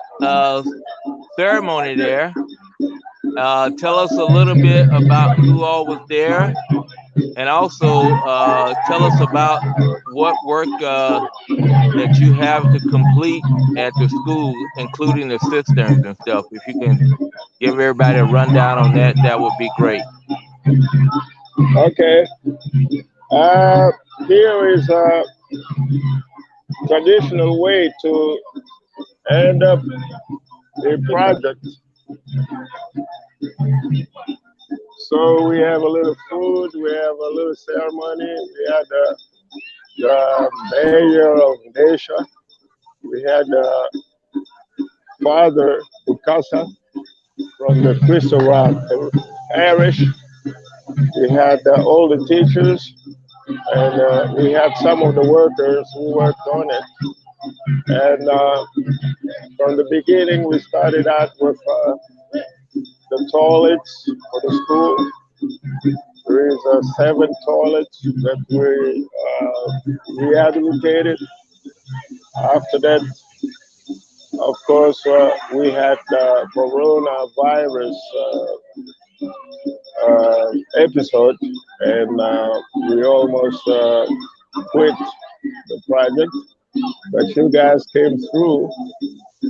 ceremony there. Tell us a little bit about who all was there, and also tell us about what work that you have to complete at the school, including the cisterns and stuff. If you can give everybody a rundown on that, that would be great. Okay. Here is a traditional way to end up a project. So we have a little food, we have a little ceremony. We had the mayor of Desha, we had Father Ukasa from the Crystal Rock Parish. We had all the teachers, and we had some of the workers who worked on it. And from the beginning, we started out with the toilets for the school. There is 7 toilets that we rehabilitated. After that, of course, we had the coronavirus episode, and we almost quit the project. But you guys came through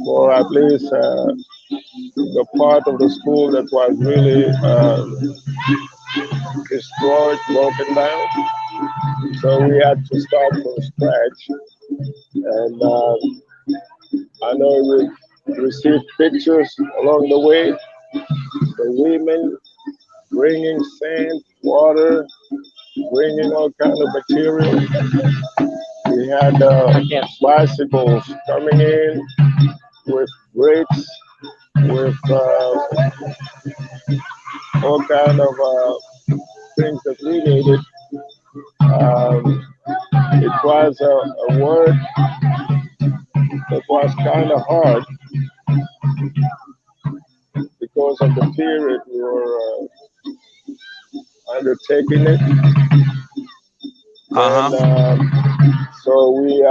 for at least the part of the school that was really destroyed, broken down. So we had to start from scratch. And I know we received pictures along the way. The women bringing sand, water, bringing all kind of material. We had bicycles coming in with brakes, with all kind of things that we needed. It was a work that was kind of hard because of the period we were undertaking it. And so we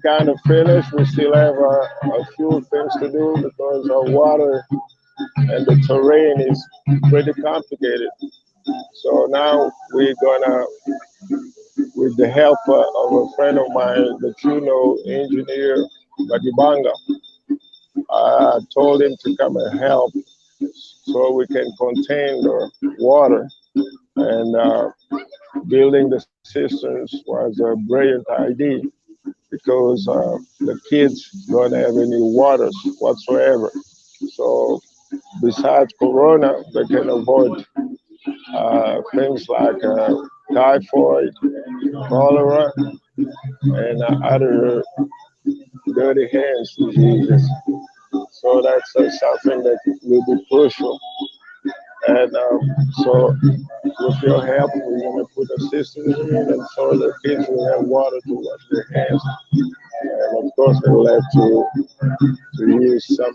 kind of finished. We still have a few things to do because our water and the terrain is pretty complicated. So now we're gonna, with the help of a friend of mine, the Juno engineer, Badibanga, I told him to come and help so we can contain the water. And building the cisterns was a brilliant idea because the kids don't have any waters whatsoever. So besides corona, they can avoid things like typhoid, cholera, and other dirty hands diseases. So that's something that will be crucial. And so with your help, we're going to put a system in, and so the kids will have water to wash their hands. And of course, they will have to use some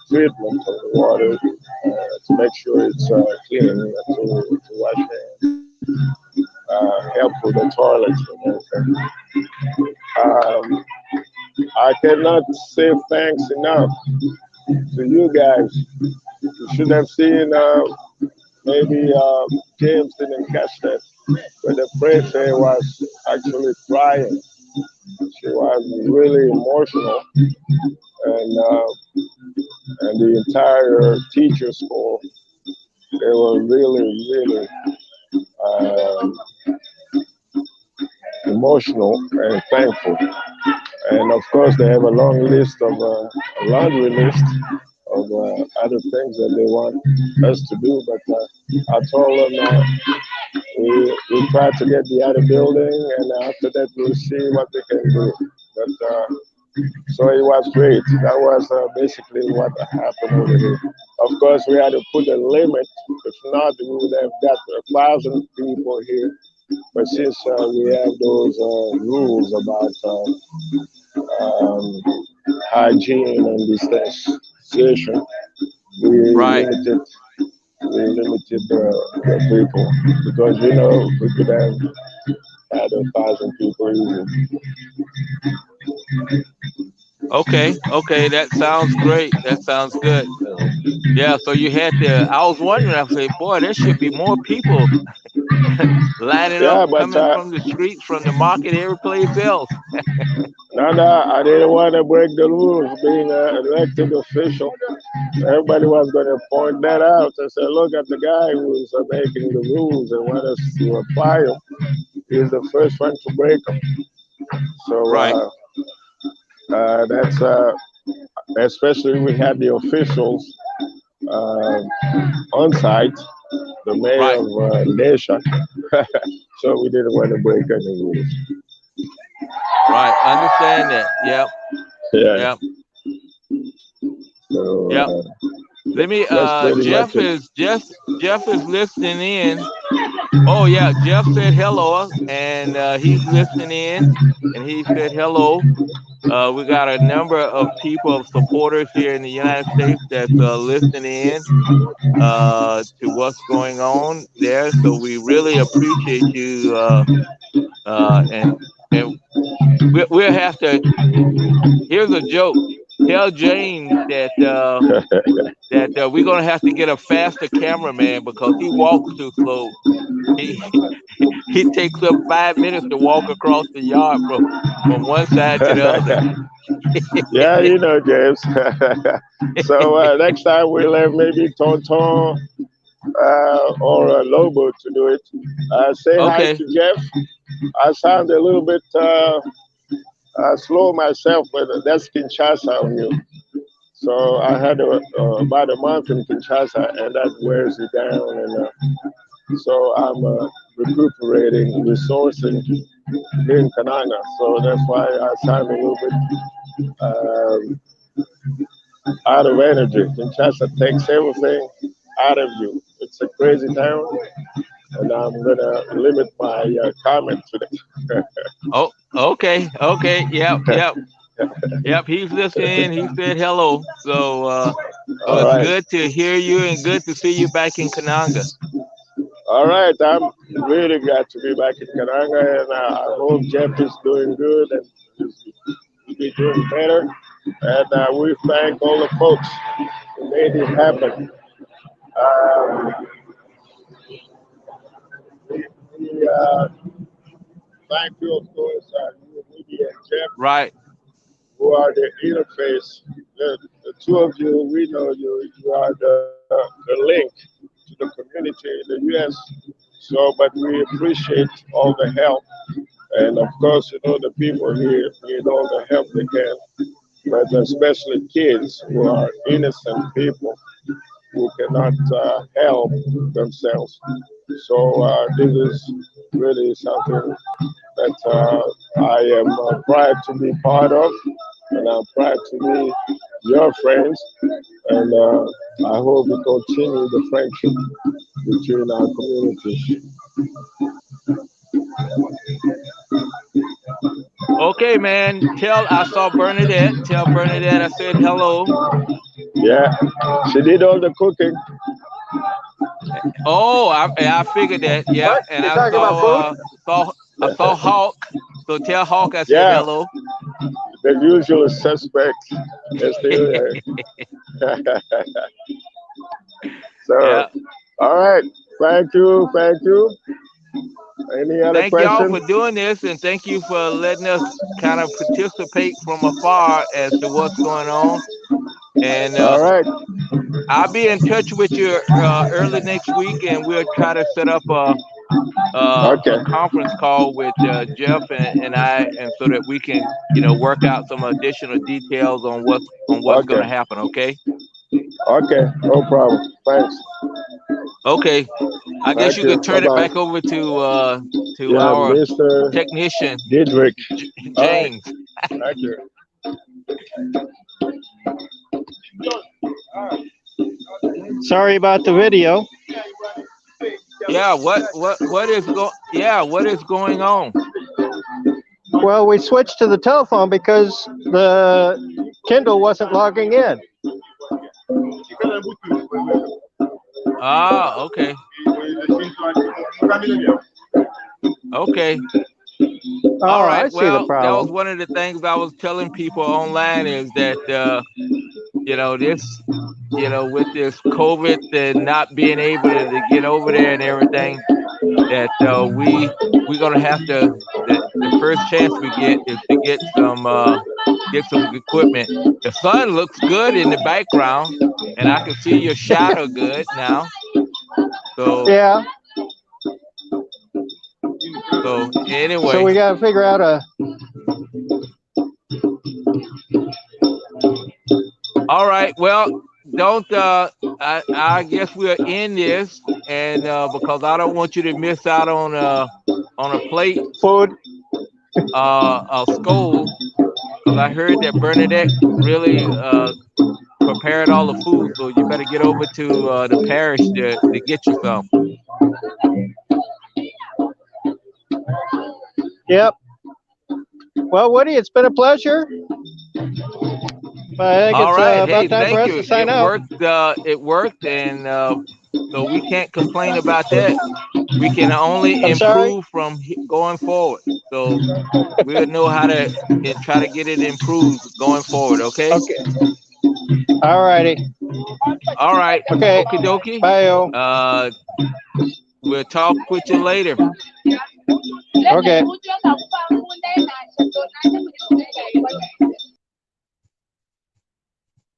treatment of the water to make sure it's clean to wash hands. Help with the toilets and everything. I cannot say thanks enough to you guys. You should have seen maybe James didn't catch that, but the prefect was actually crying. She was really emotional, and the entire teacher school, they were really emotional and thankful. And of course, they have a long list of a laundry list of other things that they want us to do. But I told them we try to get the other building, and after that we'll see what we can do. But So it was great. That was basically what happened over here. Of course, we had to put a limit. If not, we would have got 1,000 people here. But since we have those rules about um, hygiene and distanciation, we Right. limited the people because we could have had 1,000 people easily. Okay. Okay. That sounds great. That sounds good. Yeah. So you had to. I was wondering. I said, boy, there should be more people lining up, Yeah, but coming from the streets, from the market, every place else. no, I didn't want to break the rules being an elected official. Everybody was going to point that out and say, look at the guy who's making the rules and want us to apply them. He's the first one to break them. So Right. that's especially we had the officials uh, on site, the mayor Right. of Nesha. So we didn't want to break any rules. Right. Understand that. Yep. Yeah. Yep. So Yep. Let me. that's pretty much it. Jeff is listening in. Oh yeah, Jeff said hello, and he's listening in, and he said hello. We got a number of people, of supporters here in the United States that's listening in to what's going on there. So we really appreciate you, and we'll have to. Here's a joke. Tell James that we're gonna have to get a faster cameraman because he walks too slow. He he takes up 5 minutes to walk across the yard from one side to the other. Yeah, James. So next time we'll have maybe Tonton or Lobo to do it. Say hi Okay. to Jeff. I sound a little bit slow myself, but that's Kinshasa on you. So I had about a month in Kinshasa, and that wears you down. And so I'm recuperating, resourcing here in Kananga. So that's why I sound a little bit out of energy. Kinshasa takes everything out of you. It's a crazy town, and I'm gonna limit my comment to that. Oh, okay. Okay. Yep. Yep. Yep. He's listening. He said hello. So All it's right. good to hear you and good to see you back in Kananga. All right, I'm really glad to be back in Kananga, and I hope Jeff is doing good and will be doing better. And we thank all the folks who made it happen. Um, we thank you, of course, you, Woody and Jeff, Right. who are the interface. The two of you, we know you. You are the link to the community in the U.S. So, but we appreciate all the help. And of course, the people here need all the help they can, but especially kids who are innocent people who cannot help themselves. So this is really something that I am proud to be part of, and I'm proud to be your friends, and I hope we continue the friendship between our communities. Okay, man. I saw Bernadette. Tell Bernadette I said hello. Yeah, she did all the cooking. Oh, I figured that. Yep. What? And You're I talking about food? saw Hawk. So tell Hawk I said Yeah, hello. the usual suspects is still there. So, Yeah. all right. Thank you. Thank you. Any other Thank y'all questions? for doing this, and thank you for letting us kind of participate from afar as to what's going on. And All right. I'll be in touch with you early next week, and we'll try to set up a Okay. conference call with Jeff and I, and so that we can work out some additional details on what's going Okay. to happen. Okay. Okay. No problem. Thanks. Okay. I guess Thank you you. could Bye turn it bye. back over to Yeah, our Mr. technician Didrik. All right. James. Thank you. Sorry about the video. Yeah, what is going on? Well, we switched to the telephone because the Kindle wasn't logging in. Ah, okay. Okay. All Oh, I right. see the Well, that was problem. one of the things I was telling people online is that this, with this COVID and not being able to get over there and everything, that we're gonna have to the first chance we get is to get some equipment. The sun looks good in the background, and I can see your shadow good now. So Yeah. so So we anyway, got to figure out a. all right. Well, don't I guess we'll end this, and because I don't want you to miss out on a plate Food. of scold, because I heard that Bernadette really prepared all the food, so you better get over to the parish to get you some. Yep. Well, Woody, it's been a pleasure. I think All it's right. Hey, about time for thank us you. to sign It out. worked. It worked, and so we can't complain about that. We can only I'm sorry. improve from going forward. So we'll know how to and try to get it improved going forward. Okay. Okay. All righty. All right. Okay. Okie dokie. Bye, yo. We'll talk with you later. Okay.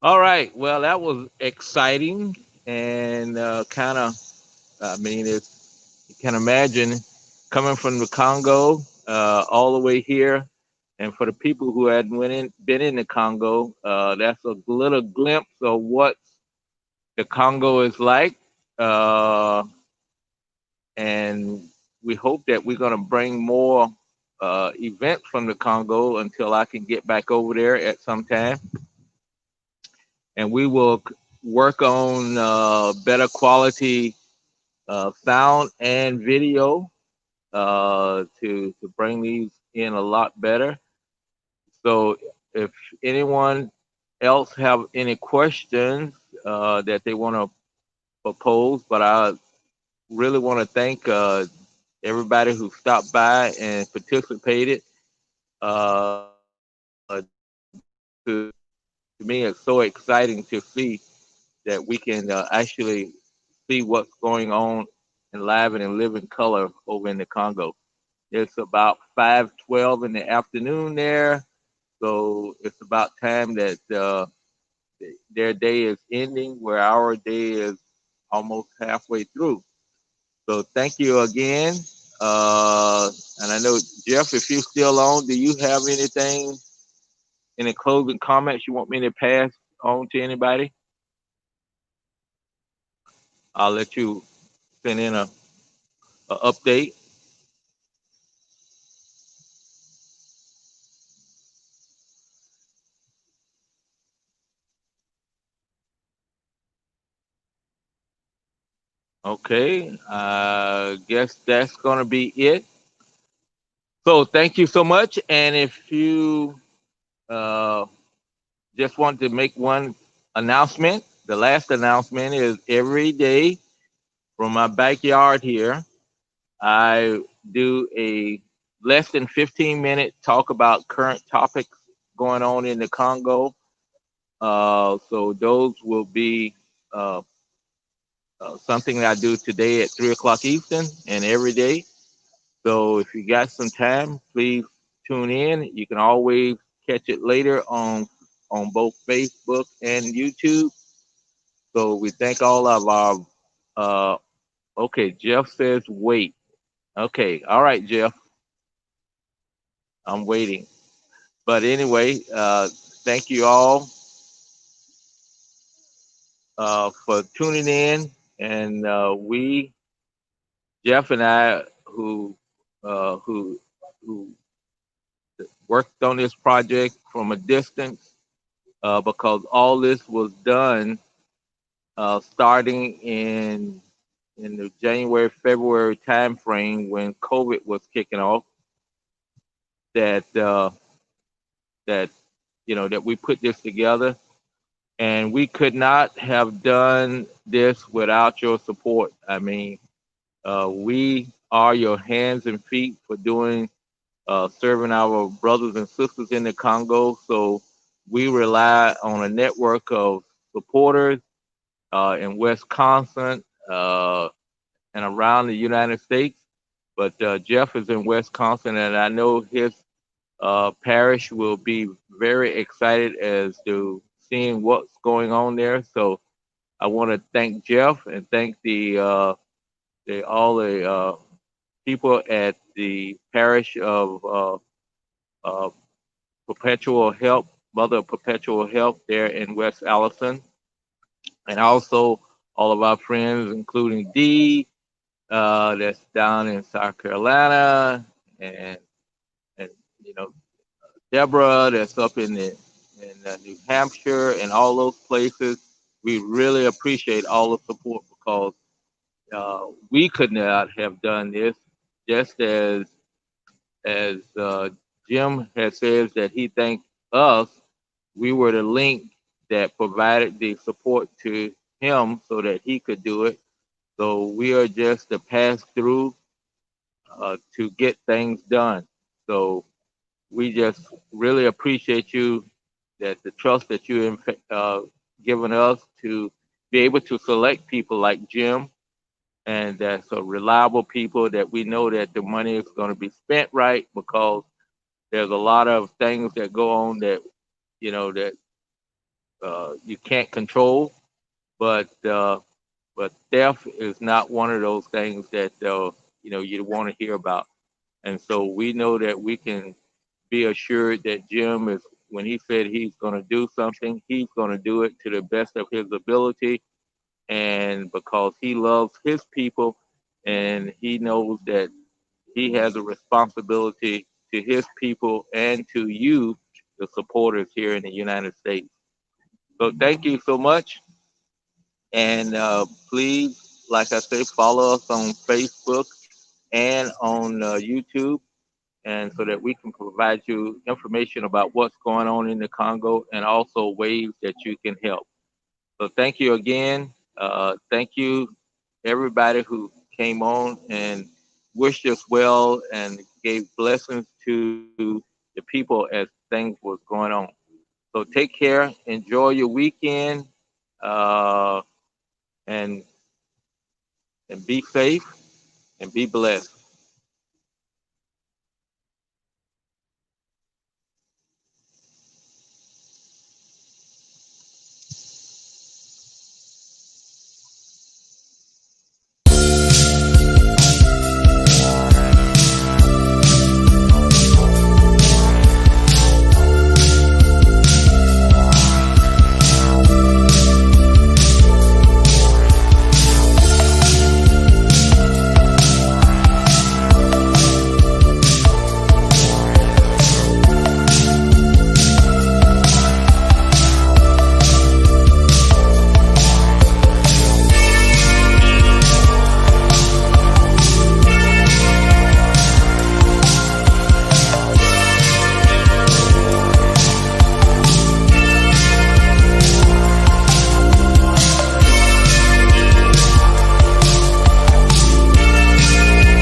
All right. Well, that was exciting and kind of. I mean, you can imagine coming from the Congo all the way here, and for the people who hadn't been in the Congo, that's a little glimpse of what the Congo is like. Uh, and we hope that we're going to bring more events from the Congo until I can get back over there at some time. And we will work on better quality sound and video to bring these in a lot better. So if anyone else have any questions that they want to propose, but I really want to thank everybody who stopped by and participated. To, to me, it's so exciting to see that we can actually see what's going on in live and in living color over in the Congo. It's about 5:12 in the afternoon there, so it's about time that their day is ending, where our day is almost halfway through. So thank you again. And I know, Jeff, if you're still on, do you have anything, any closing comments you want me to pass on to anybody? I'll let you send in a update. Okay, I guess that's going to be it. So thank you so much. And if you uh, just want to make one announcement, the last announcement is every day from my backyard here, I do a less than 15-minute talk about current topics going on in the Congo. So those will be something that I do today at 3 o'clock Eastern and every day. So if you got some time, please tune in. You can always catch it later on both Facebook and YouTube. So we thank all of our. Okay, Jeff says wait. Okay, all right, Jeff, I'm waiting. But anyway, thank you all for tuning in, and Jeff and I, uh, who who worked on this project from a distance, because all this was done starting in the January, February timeframe when COVID was kicking off. That that that we put this together, and we could not have done this without your support. I mean, we are your hands and feet for doing serving our brothers and sisters in the Congo. So we rely on a network of supporters in Wisconsin and around the United States. But Jeff is in Wisconsin, and I know his parish will be very excited as to seeing what's going on there. So I want to thank Jeff and thank all the people at the parish of Perpetual Help, Mother of Perpetual Help there in West Allison, and also all of our friends, including Dee, that's down in South Carolina, and and you know Deborah, that's up in New Hampshire, and all those places. We really appreciate all the support because we could not have done this, just as Jim has said that he thanked us. We were the link that provided the support to him so that he could do it. So we are just the pass through to get things done. So we just really appreciate you, that the trust that you given us to be able to select people like Jim, and that's a reliable people that we know that the money is going to be spent right, because there's a lot of things that go on that that you can't control, but theft is not one of those things that you want to hear about. And so we know that we can be assured that Jim is, when he said he's going to do something, he's going to do it to the best of his ability, and because he loves his people, and he knows that he has a responsibility to his people and to you, the supporters here in the United States. So thank you so much. And please, like I say, follow us on Facebook and on YouTube, and so that we can provide you information about what's going on in the Congo and also ways that you can help. So thank you again. Thank you, everybody who came on and wished us well and gave blessings to the people as things was going on. So take care. Enjoy your weekend, uh, and be safe and be blessed.